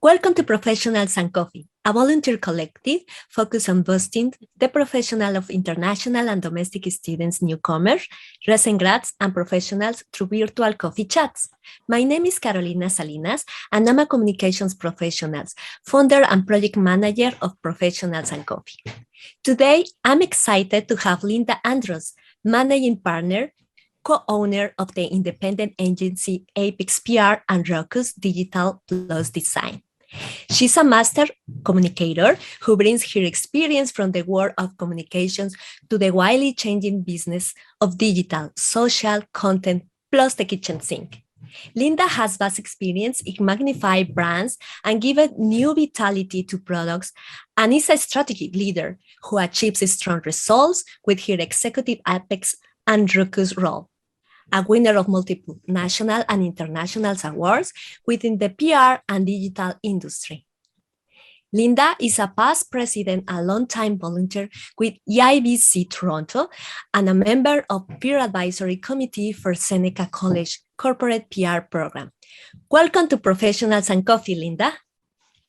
Welcome to Professionals and Coffee, a volunteer collective focused on boosting the professional of international and domestic students, newcomers, recent grads, and professionals through virtual coffee chats. My name is Carolina Salinas, and I'm a communications professional, founder and project manager of Professionals and Coffee. Today, I'm excited to have Linda Andross, managing partner, co-owner of the independent agency Apex PR and Ruckus Digital Plus Design. She's a master communicator who brings her experience from the world of communications to the widely changing business of digital, social content, plus the kitchen sink. Linda has vast experience in magnifying brands and giving new vitality to products, and is a strategic leader who achieves strong results with her executive Apex and Ruckus role. A winner of multiple national and international awards within the PR and digital industry. Linda is a past president and longtime volunteer with EIBC Toronto and a member of peer advisory committee for Seneca College corporate PR program. Welcome to Professionals and Coffee, Linda.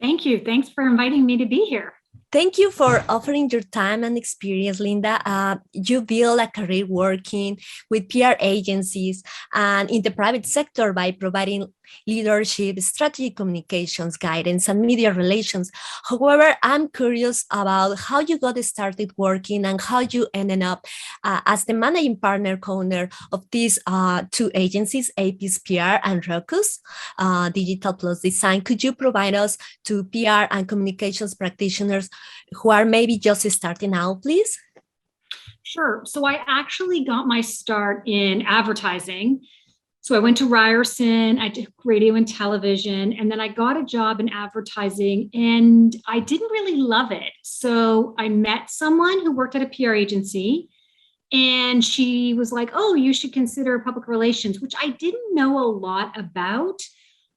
Thank you. Thanks for inviting me to be here. Thank you for offering your time and experience, Linda. You build a career working with PR agencies and in the private sector by providing leadership, strategic communications, guidance, and media relations. However, I'm curious about how you got started working and how you ended up as the managing partner, co-owner of these two agencies, Apex PR and Ruckus Digital Plus Design. Could you provide us to PR and communications practitioners who are maybe just starting out, please? Sure. So I actually got my start in advertising. So I went to Ryerson, I did radio and television, and then I got a job in advertising and I didn't really love it. So I met someone who worked at a PR agency and she was like, oh, you should consider public relations, which I didn't know a lot about,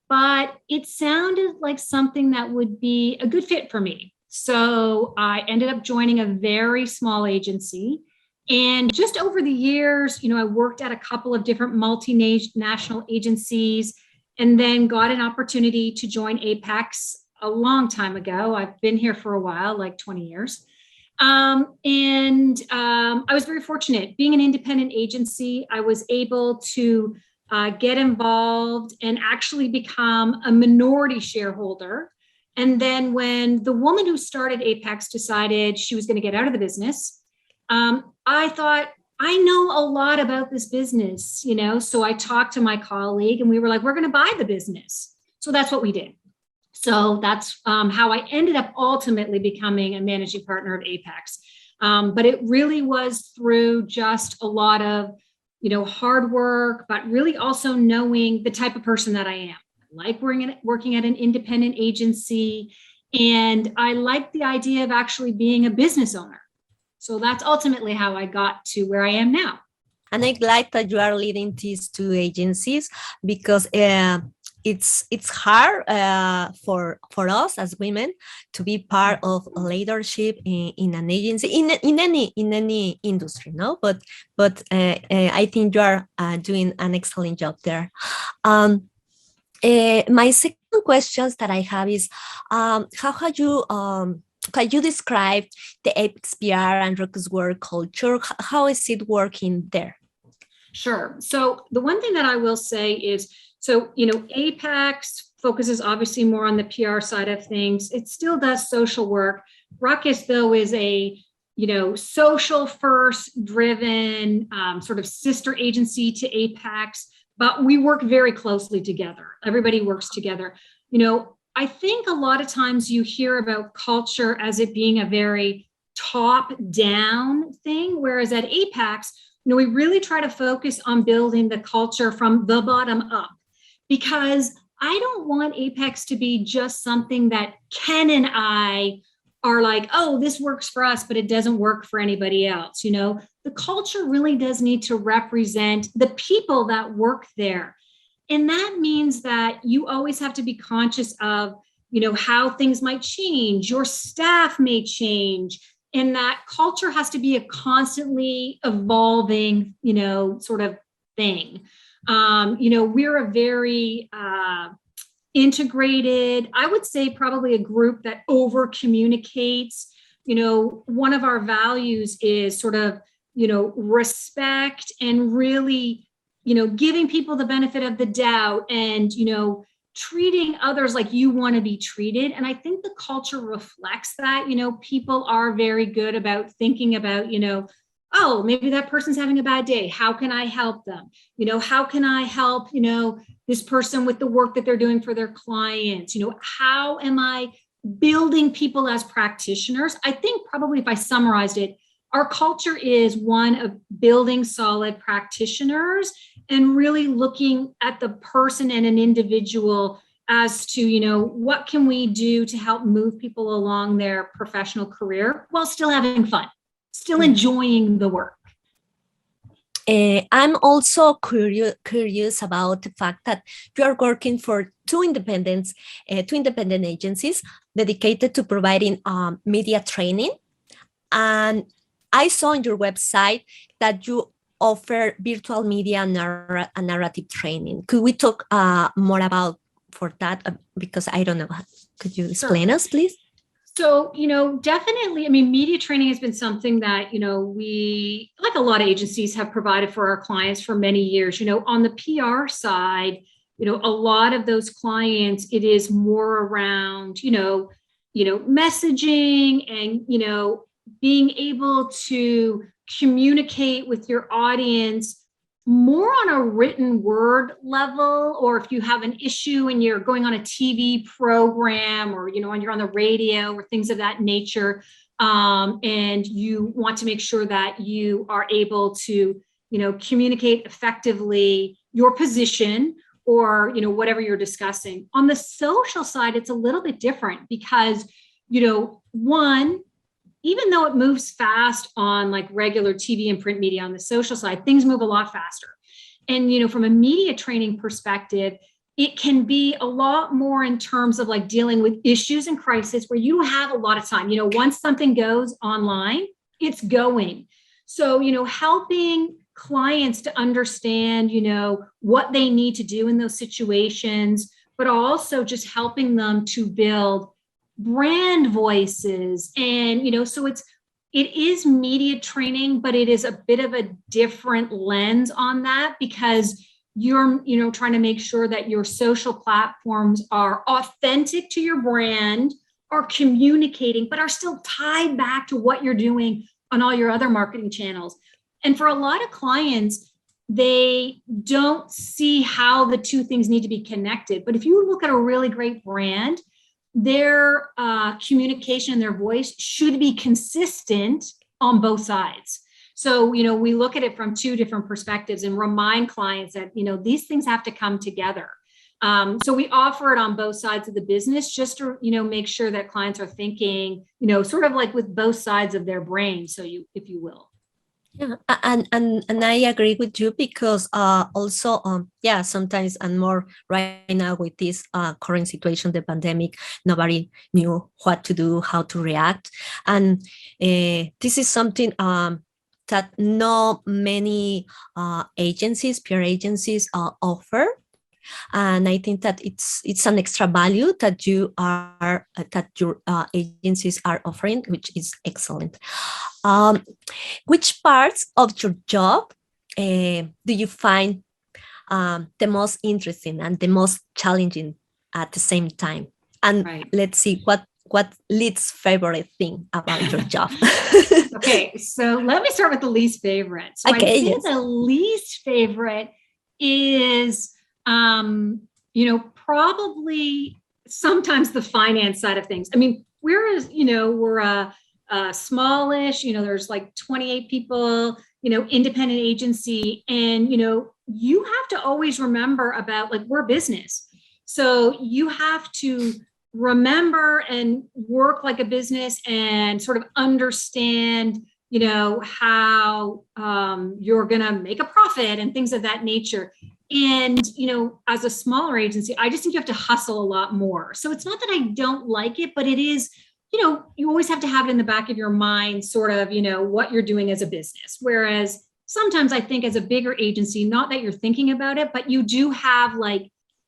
but it sounded like something that would be a good fit for me. So I ended up joining a very small agency. And just over the years, I worked at a couple of different multinational agencies and then got an opportunity to join Apex a long time ago. I've been here for a while, like 20 years. I was very fortunate. Being an independent agency, I was able to get involved and actually become a minority shareholder. And then when the woman who started Apex decided she was going to get out of the business, I thought, I know a lot about this business, so I talked to my colleague and we were like, we're going to buy the business. So that's what we did. So that's how I ended up ultimately becoming a managing partner of Apex. But it really was through just a lot of, hard work, but really also knowing the type of person that I am. I like working at an independent agency, and I like the idea of actually being a business owner. So that's ultimately how I got to where I am now. And I'm glad that you are leading these two agencies because it's hard for us as women to be part of leadership in an agency in any industry, no? But I think you are doing an excellent job there. My second question that I have is how have you can you describe the Apex PR and Ruckus work culture? How is it working there? Sure. So the one thing that I will say is, Apex focuses obviously more on the PR side of things. It still does social work. Ruckus, though, is a, social first driven sort of sister agency to Apex, but we work very closely together. Everybody works together. I think a lot of times you hear about culture as it being a very top-down thing, whereas at Apex, we really try to focus on building the culture from the bottom up, because I don't want Apex to be just something that Ken and I are like, oh, this works for us, but it doesn't work for anybody else. The culture really does need to represent the people that work there. And that means that you always have to be conscious of, how things might change, your staff may change, and that culture has to be a constantly evolving, sort of thing. We're a very integrated, I would say probably a group that over communicates. One of our values is sort of, respect and really, giving people the benefit of the doubt and, treating others like you want to be treated. And I think the culture reflects that. People are very good about thinking about, oh, maybe that person's having a bad day. How can I help them? How can I help, this person with the work that they're doing for their clients? How am I building people as practitioners? I think probably if I summarized it, our culture is one of building solid practitioners and really looking at the person and an individual as to, what can we do to help move people along their professional career while still having fun, still enjoying the work. I'm also curious about the fact that you are working for two independent agencies dedicated to providing media training. And I saw on your website that you offer virtual media and narrative training. Could we talk more about for that? Because I don't know. Could you explain us, please? So, definitely, media training has been something that, we, like a lot of agencies, have provided for our clients for many years. On the PR side, a lot of those clients, it is more around, messaging and, being able to communicate with your audience more on a written word level, or if you have an issue and you're going on a TV program or, and you're on the radio or things of that nature, and you want to make sure that you are able to, communicate effectively your position or, whatever you're discussing. On the social side, it's a little bit different because, one, even though it moves fast on like regular TV and print media, on the social side, things move a lot faster. And, from a media training perspective, it can be a lot more in terms of like dealing with issues and crisis where you have a lot of time. Once something goes online, it's going. So, helping clients to understand, what they need to do in those situations, but also just helping them to build brand voices. And, so it is media training, but it is a bit of a different lens on that because you're, trying to make sure that your social platforms are authentic to your brand, are communicating, but are still tied back to what you're doing on all your other marketing channels. And for a lot of clients, they don't see how the two things need to be connected. But if you look at a really great brand, their communication and their voice should be consistent on both sides. So, we look at it from two different perspectives and remind clients that, these things have to come together. So we offer it on both sides of the business just to, make sure that clients are thinking, sort of like with both sides of their brain. So if you will. Yeah, and I agree with you because also sometimes and more right now with this current situation, the pandemic, nobody knew what to do, how to react, and this is something that not many agencies, PR agencies offer. And I think that it's an extra value that your agencies are offering, which is excellent. Which parts of your job do you find the most interesting and the most challenging at the same time? And Let's see what least favorite thing about your job. Okay, so let me start with the least favorite. So okay, I think the least favorite is probably sometimes the finance side of things. We're a smallish, there's like 28 people, independent agency. And, you have to always remember about like, we're business. So you have to remember and work like a business and sort of understand, how you're going to make a profit and things of that nature. And, as a smaller agency, I just think you have to hustle a lot more. So it's not that I don't like it, but it is, you always have to have it in the back of your mind, sort of, what you're doing as a business. Whereas sometimes I think as a bigger agency, not that you're thinking about it, but you do have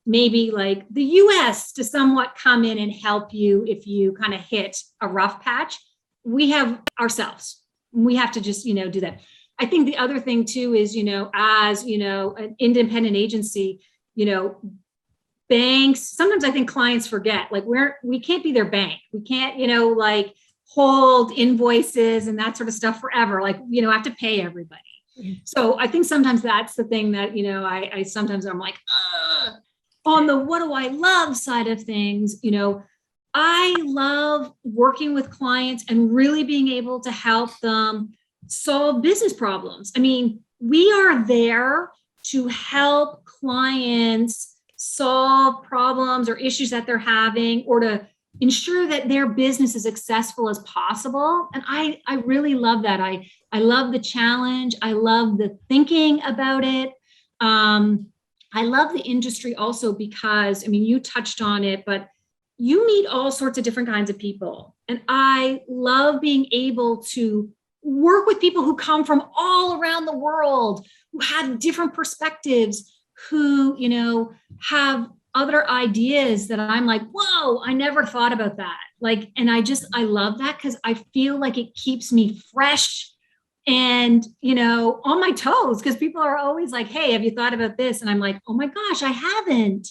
maybe the US to somewhat come in and help you if you kind of hit a rough patch. We have ourselves. We have to just, do that. I think the other thing too is, as, an independent agency, banks, sometimes I think clients forget, we can't be their bank. We can't, hold invoices and that sort of stuff forever. Have to pay everybody. So I think sometimes that's the thing that, I sometimes I'm like, on the what do I love side of things, I love working with clients and really being able to help them solve business problems. I mean, we are there to help clients solve problems or issues that they're having, or to ensure that their business is successful as possible. And I really love that. I love the challenge. I love the thinking about it. I love the industry also because, you touched on it, but you meet all sorts of different kinds of people. And I love being able to work with people who come from all around the world, who have different perspectives, who, have other ideas that I'm like, whoa, I never thought about that. And I love that because I feel like it keeps me fresh and, on my toes, because people are always like, hey, have you thought about this? And I'm like, oh my gosh, I haven't.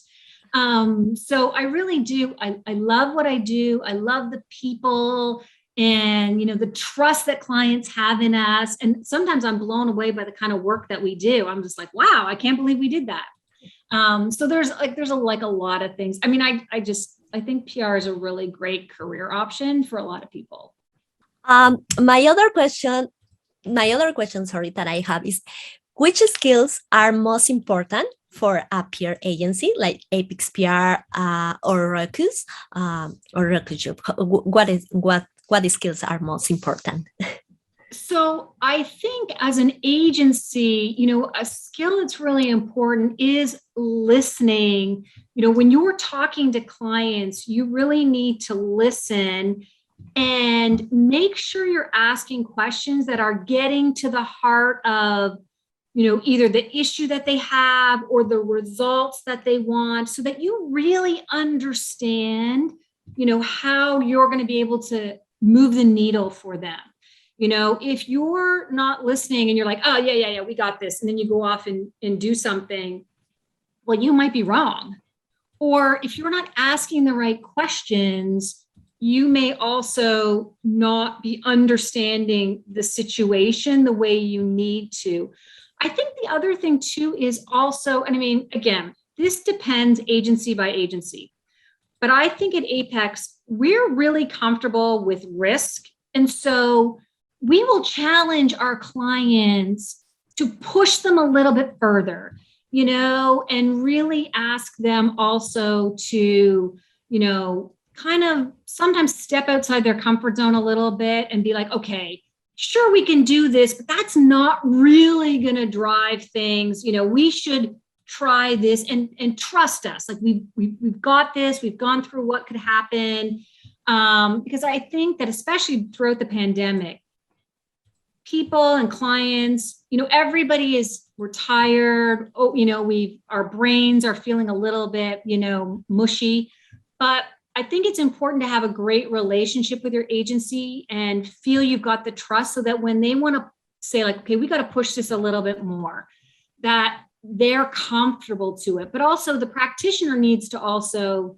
So I really do. I love what I do. I love the people and, the trust that clients have in us. And sometimes I'm blown away by the kind of work that we do. I'm just like, wow, I can't believe we did that. So there's a lot of things. I think PR is a really great career option for a lot of people. My other question, that I have is, which skills are most important for a PR agency like Apex PR or Ruckus? What skills are most important? So I think as an agency, a skill that's really important is listening. When you're talking to clients, you really need to listen and make sure you're asking questions that are getting to the heart of, either the issue that they have or the results that they want, so that you really understand, how you're going to be able to move the needle for them. If you're not listening and you're like, oh, yeah, we got this, and then you go off and do something, well, you might be wrong. Or if you're not asking the right questions, you may also not be understanding the situation the way you need to. I think the other thing too is also, again, this depends agency by agency, but I think at Apex, we're really comfortable with risk. And so we will challenge our clients to push them a little bit further, and really ask them also to, kind of sometimes step outside their comfort zone a little bit and be like, okay, sure, we can do this, but that's not really going to drive things. We should try this and trust us. We've got this, we've gone through what could happen. Because I think that especially throughout the pandemic, people and clients, we're tired. Our brains are feeling a little bit, mushy, but I think it's important to have a great relationship with your agency and feel you've got the trust, so that when they want to say okay, we got to push this a little bit more, that they're comfortable to it. But also the practitioner needs to also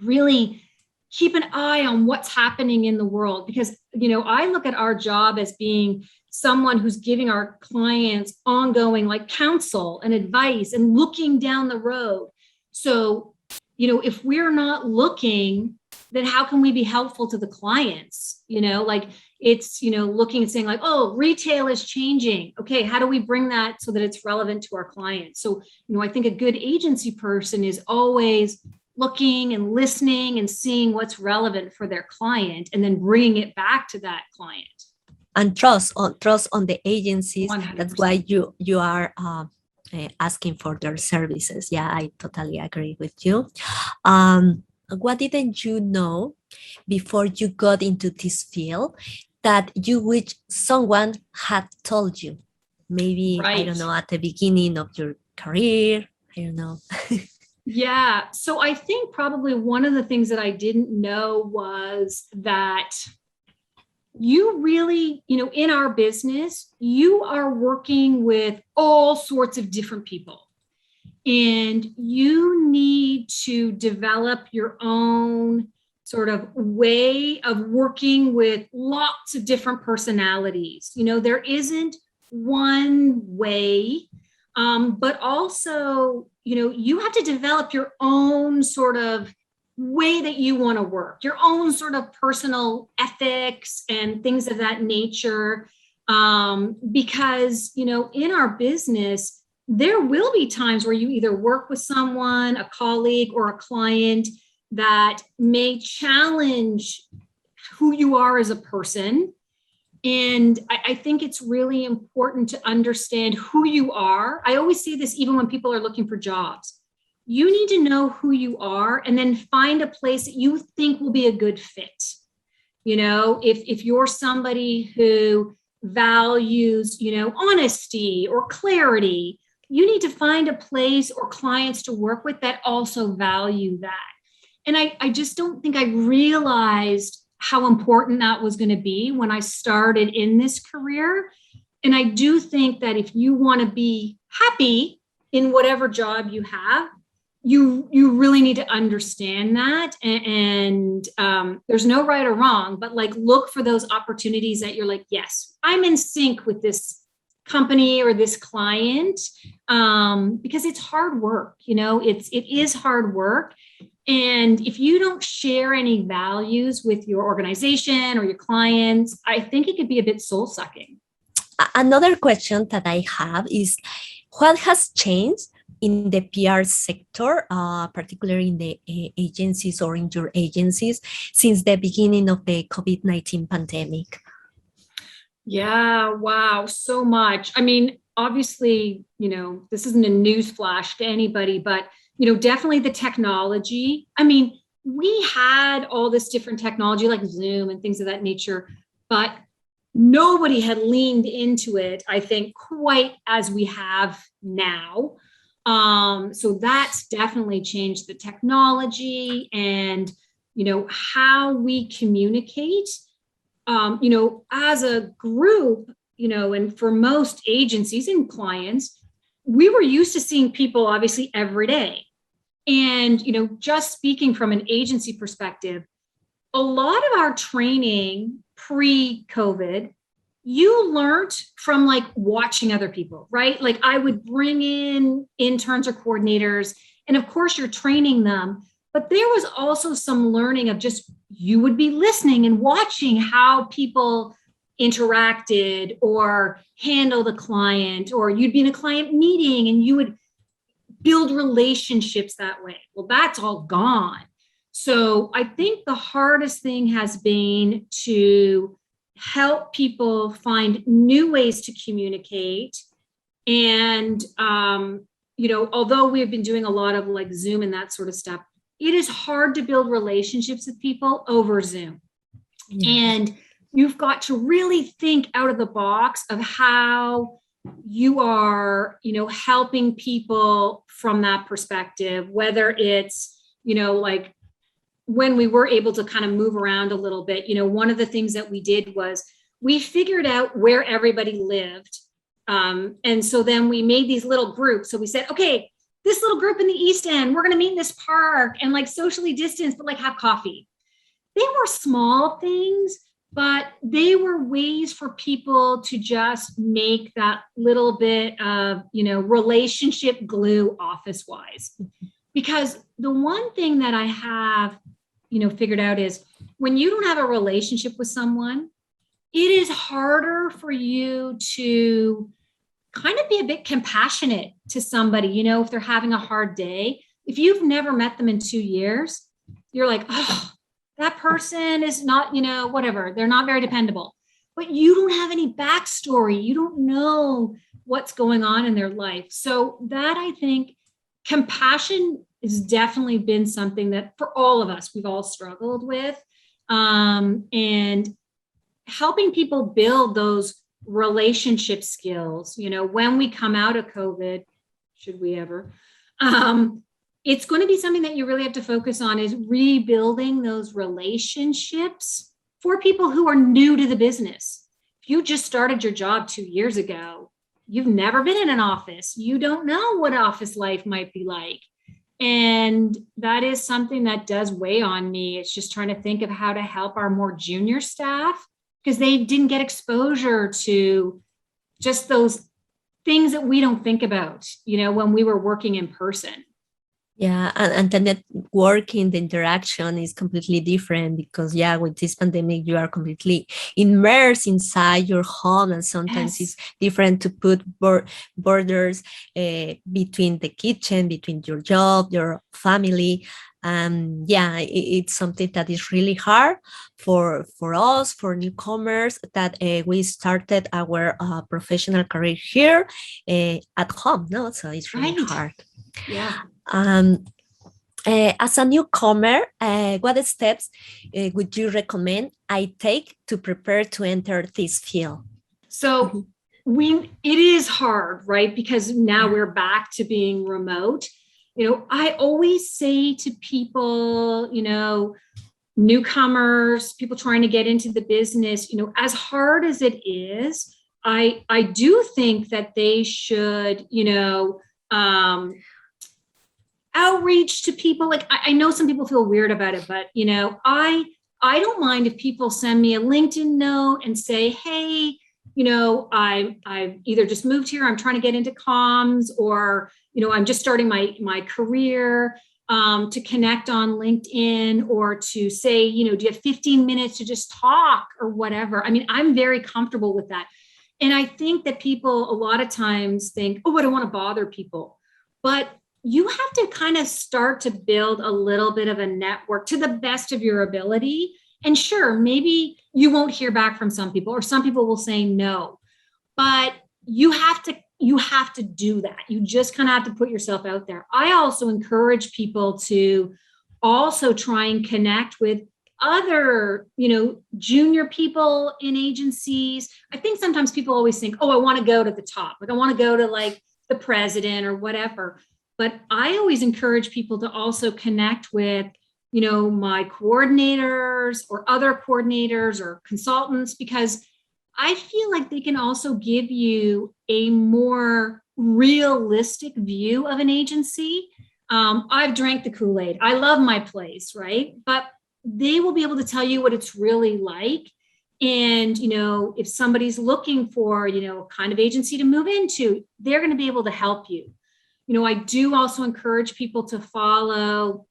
really keep an eye on what's happening in the world, because, I look at our job as being someone who's giving our clients ongoing counsel and advice and looking down the road. So, if we're not looking, then how can we be helpful to the clients? It's, looking and saying oh, retail is changing. Okay, how do we bring that so that it's relevant to our clients? So, I think a good agency person is always looking and listening and seeing what's relevant for their client and then bringing it back to that client. And trust on the agencies. 100%. That's why you are asking for their services. Yeah, I totally agree with you. What didn't you know before you got into this field that you wish someone had told you? Maybe, Right. I don't know, at the beginning of your career, I don't know. Yeah. So I think probably one of the things that I didn't know was that you really, in our business, you are working with all sorts of different people. And you need to develop your own sort of way of working with lots of different personalities. There isn't one way, but also, you have to develop your own sort of way that you want to work, your own sort of personal ethics and things of that nature. Because, in our business, there will be times where you either work with someone, a colleague, or a client that may challenge who you are as a person. And I think it's really important to understand who you are. I always say this even when people are looking for jobs. You need to know who you are and then find a place that you think will be a good fit. If you're somebody who values, honesty or clarity, you need to find a place or clients to work with that also value that. And I just don't think I realized how important that was going to be when I started in this career. And I do think that if you want to be happy in whatever job you have, you really need to understand that. And there's no right or wrong, but look for those opportunities that you're like, yes, I'm in sync with this company or this client, because it's hard work. It is hard work. And if you don't share any values with your organization or your clients, I think it could be a bit soul-sucking. Another question that I have is, what has changed in the PR sector, particularly in the agencies or in your agencies, since the beginning of the COVID-19 pandemic? Yeah, wow, so much. I mean, obviously, this isn't a news flash to anybody, but definitely the technology. I mean, we had all this different technology like Zoom and things of that nature, but nobody had leaned into it, I think, quite as we have now. So that's definitely changed the technology and, how we communicate, as a group, and for most agencies and clients, we were used to seeing people obviously every day. And, just speaking from an agency perspective, a lot of our training pre-COVID, you learned from watching other people, right? I would bring in interns or coordinators, and of course you're training them, but there was also some learning of just, you would be listening and watching how people interacted or handle the client, or you'd be in a client meeting and you would build relationships that way. Well, that's all gone. So I think the hardest thing has been to help people find new ways to communicate. And, although we've been doing a lot of Zoom and that sort of stuff, it is hard to build relationships with people over Zoom. Yeah. And you've got to really think out of the box of how you are, helping people from that perspective, whether it's, when we were able to kind of move around a little bit, one of the things that we did was we figured out where everybody lived. And so then we made these little groups. So we said, okay, this little group in the East End, we're going to meet in this park and socially distance, but have coffee. They were small things, but they were ways for people to just make that little bit of, relationship glue office-wise. Because the one thing that I have, figured out is when you don't have a relationship with someone, it is harder for you to kind of be a bit compassionate to somebody, if they're having a hard day. if you've never met them in 2 years, you're like, oh, that person is not, whatever. They're not very dependable. But you don't have any backstory. You don't know what's going on in their life. So that, I think, compassion has definitely been something that for all of us, we've all struggled with. And helping people build those relationship skills, when we come out of COVID, should we ever, it's going to be something that you really have to focus on, is rebuilding those relationships for people who are new to the business. If you just started your job 2 years ago, you've never been in an office. You don't know what office life might be like. And that is something that does weigh on me. It's just trying to think of how to help our more junior staff, because they didn't get exposure to just those things that we don't think about, when we were working in person. Yeah, and the networking, the interaction is completely different because, with this pandemic, you are completely immersed inside your home, and sometimes it's different to put borders between the kitchen, between your job, your family. It's something that is really hard for us, for newcomers, that we started our professional career here at home, no? So it's really hard. Yeah. As a newcomer, what steps would you recommend I take to prepare to enter this field? So it is hard, right? Because now we're back to being remote. I always say to people, newcomers, people trying to get into the business, as hard as it is, I do think that they should, outreach to people. Like, I know some people feel weird about it, but I don't mind if people send me a LinkedIn note and say, hey, I've either just moved here, I'm trying to get into comms, or I'm just starting my career, to connect on LinkedIn, or to say, do you have 15 minutes to just talk or whatever. I mean, I'm very comfortable with that. And I think that people a lot of times think, oh, I don't want to bother people. But you have to kind of start to build a little bit of a network to the best of your ability. And sure, maybe you won't hear back from some people, or some people will say no, but you have to do that. You just kind of have to put yourself out there. I also encourage people to also try and connect with other, junior people in agencies. I think sometimes people always think, oh, I want to go to the top. Like, I want to go to like the president or whatever. But I always encourage people to also connect with, my coordinators or other coordinators or consultants, because I feel like they can also give you a more realistic view of an agency. I've drank the Kool-Aid. I love my place, right? But they will be able to tell you what it's really like. And, if somebody's looking for, a kind of agency to move into, they're going to be able to help you. I do also encourage people to follow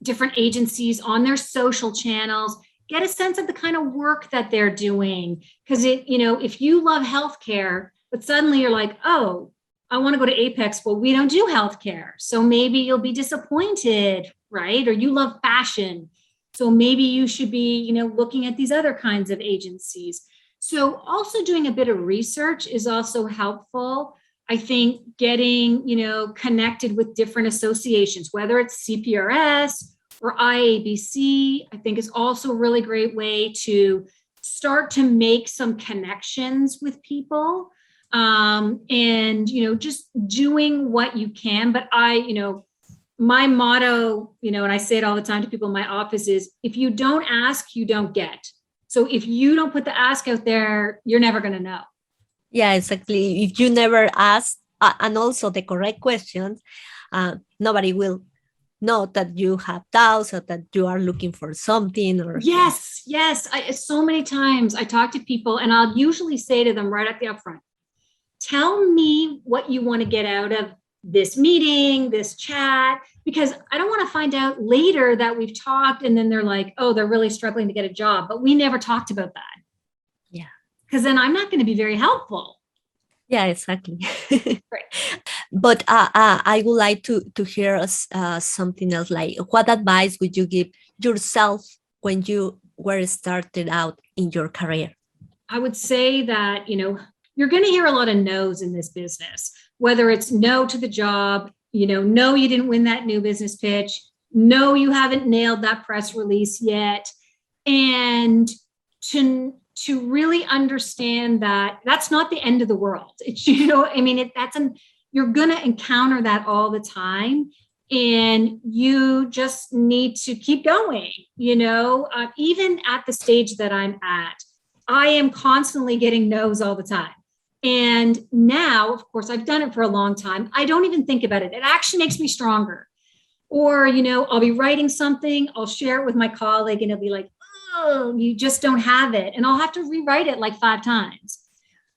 different agencies on their social channels, get a sense of the kind of work that they're doing. Because if you love healthcare, but suddenly you're like, oh, I want to go to Apex, well, we don't do healthcare. So maybe you'll be disappointed, right? Or you love fashion, so maybe you should be, looking at these other kinds of agencies. So also doing a bit of research is also helpful. I think getting, connected with different associations, whether it's CPRS or IABC, I think is also a really great way to start to make some connections with people, and, just doing what you can. But my motto, and I say it all the time to people in my office, is if you don't ask, you don't get. So if you don't put the ask out there, you're never going to know. Yeah, exactly. If you never ask, and also the correct questions, nobody will know that you have doubts or that you are looking for something. Or yes. So many times I talk to people, and I'll usually say to them right at the upfront, tell me what you want to get out of this meeting, this chat, because I don't want to find out later that we've talked and then they're like, oh, they're really struggling to get a job, but we never talked about that. Yeah. Because then I'm not going to be very helpful. Yeah, exactly. Right. But I would like to hear something else. Like, what advice would you give yourself when you were started out in your career? I would say that, you're going to hear a lot of no's in this business, whether it's no to the job, no, you didn't win that new business pitch. No, you haven't nailed that press release yet. And to really understand that that's not the end of the world. It's, you're going to encounter that all the time. And you just need to keep going, even at the stage that I'm at, I am constantly getting no's all the time. And now, of course, I've done it for a long time. I don't even think about it. It actually makes me stronger. Or, I'll be writing something, I'll share it with my colleague and it'll be like, oh, you just don't have it. And I'll have to rewrite it like 5 times.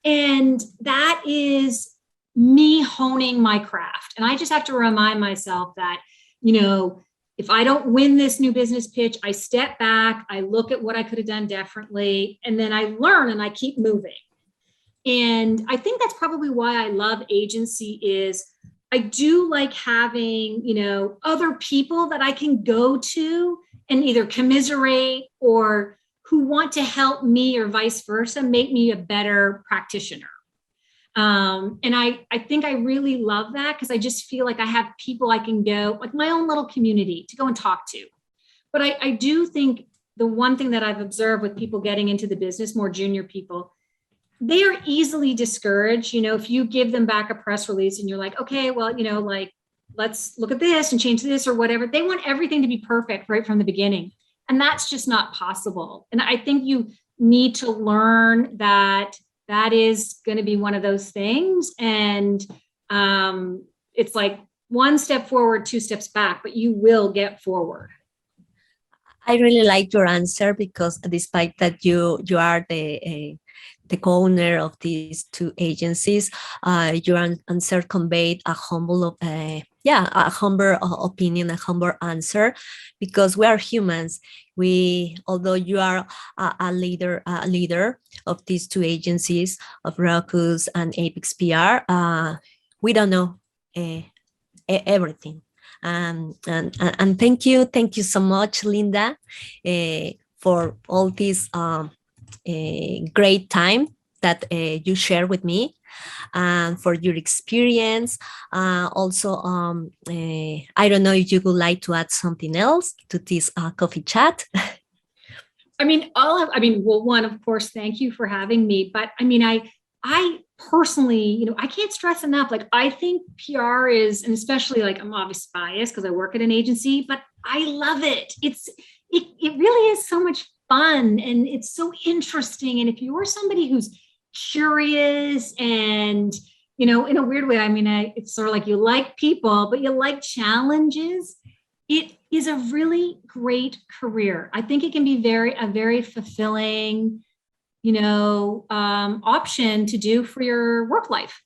And that is me honing my craft. And I just have to remind myself that, if I don't win this new business pitch, I step back, I look at what I could have done differently, and then I learn and I keep moving. And I think that's probably why I love agency is I do like having, other people that I can go to and either commiserate or who want to help me or vice versa, make me a better practitioner. And I think I really love that because I just feel like I have people I can go, like my own little community to go and talk to. But I do think the one thing that I've observed with people getting into the business, more junior people, they are easily discouraged. If you give them back a press release and you're like, okay, well, let's look at this and change this or whatever. They want everything to be perfect right from the beginning. And that's just not possible. And I think you need to learn that is going to be one of those things. And it's like 1 step forward, 2 steps back, but you will get forward. I really like your answer because despite that you are the co-owner of these 2 agencies, your answer conveyed a humble opinion, a humble answer, because we are humans. Although you are a leader of these 2 agencies of Ruckus and Apex PR, we don't know everything. And thank you so much, Linda, for all this great time that you share with me, and for your experience. Also, I don't know if you would like to add something else to this coffee chat. One, of course, thank you for having me. But I personally, I can't stress enough. Like, I think PR is, and especially I'm obviously biased because I work at an agency, but I love it. It really is so much fun and it's so interesting. And if you're somebody who's curious and, in a weird way, it's sort of like you like people, but you like challenges, it is a really great career. I think it can be a very fulfilling, option to do for your work life.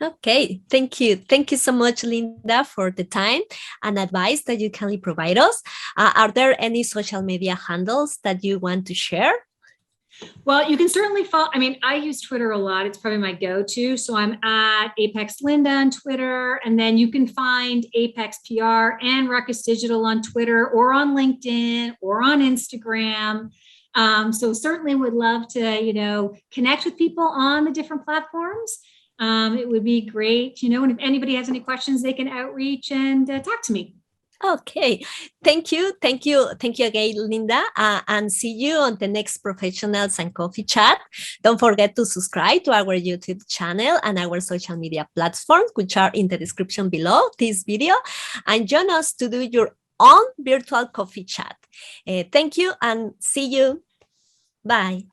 Okay, thank you. Thank you so much, Linda, for the time and advice that you kindly provide us. Are there any social media handles that you want to share? Well, you can certainly follow. I use Twitter a lot. It's probably my go-to. So I'm at Apex Linda on Twitter, and then you can find Apex PR and Ruckus Digital on Twitter or on LinkedIn or on Instagram. So certainly would love to, connect with people on the different platforms. It would be great, and if anybody has any questions, they can outreach and talk to me. Okay, thank you again, Linda, and see you on the next Professionals and Coffee Chat. Don't forget to subscribe to our YouTube channel and our social media platforms, which are in the description below this video, and join us to do your own virtual coffee chat. Thank you and see you. Bye.